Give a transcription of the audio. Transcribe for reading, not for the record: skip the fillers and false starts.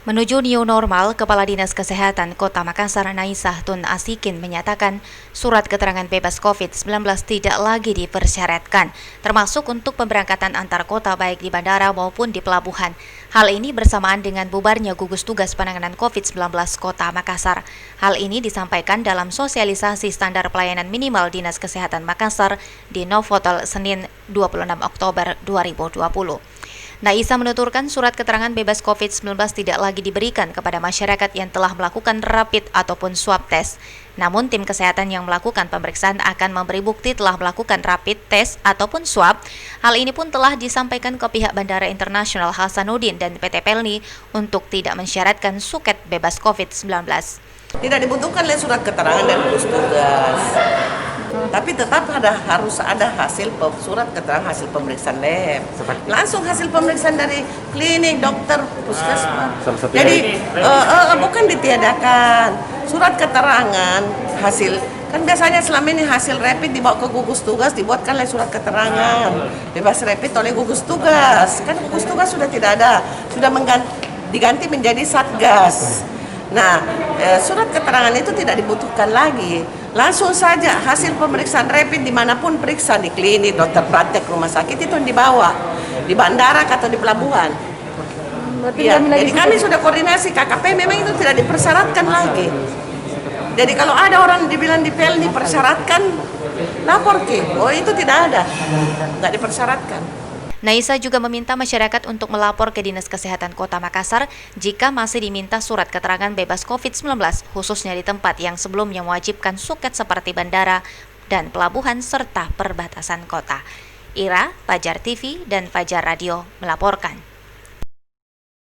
Menuju new normal, Kepala Dinas Kesehatan Kota Makassar Naisah Tun Asikin menyatakan surat keterangan bebas COVID-19 tidak lagi dipersyaratkan, termasuk untuk pemberangkatan antar kota baik di bandara maupun di pelabuhan. Hal ini bersamaan dengan bubarnya gugus tugas penanganan COVID-19 Kota Makassar. Hal ini disampaikan dalam sosialisasi standar pelayanan minimal Dinas Kesehatan Makassar di Novotel Senin 26 Oktober 2020. Naisah menuturkan surat keterangan bebas COVID-19 tidak lagi diberikan kepada masyarakat yang telah melakukan rapid ataupun swab test. Namun tim kesehatan yang melakukan pemeriksaan akan memberi bukti telah melakukan rapid test ataupun swab. Hal ini pun telah disampaikan ke pihak Bandara Internasional Hasanuddin dan PT Pelni untuk tidak mensyaratkan suket bebas COVID-19. Tidak dibutuhkan surat keterangan dari gugus tugas. Tapi tetap harus ada surat keterangan hasil pemeriksaan lab. Langsung hasil pemeriksaan dari klinik, dokter, puskesmas. Jadi bukan ditiadakan. Surat keterangan hasil, kan biasanya selama ini hasil rapid dibawa ke gugus tugas, dibuatkanlah surat keterangan bebas rapid oleh gugus tugas. Kan gugus tugas sudah tidak ada, sudah diganti menjadi Satgas. Nah, surat keterangan itu tidak dibutuhkan lagi. Langsung saja hasil pemeriksaan rapid dimanapun periksa, di klinik, dokter praktek, rumah sakit itu yang dibawa, di bandara atau di pelabuhan. Ya, jadi kami sudah koordinasi KKP, memang itu tidak dipersyaratkan lagi. Jadi kalau ada orang dibilang di Pelni dipersyaratkan, lapor ke, oh itu tidak ada, nggak dipersyaratkan. Naisah juga meminta masyarakat untuk melapor ke Dinas Kesehatan Kota Makassar jika masih diminta surat keterangan bebas COVID-19, khususnya di tempat yang sebelumnya mewajibkan suket seperti bandara dan pelabuhan serta perbatasan kota. Ira, Fajar TV, dan Fajar Radio melaporkan.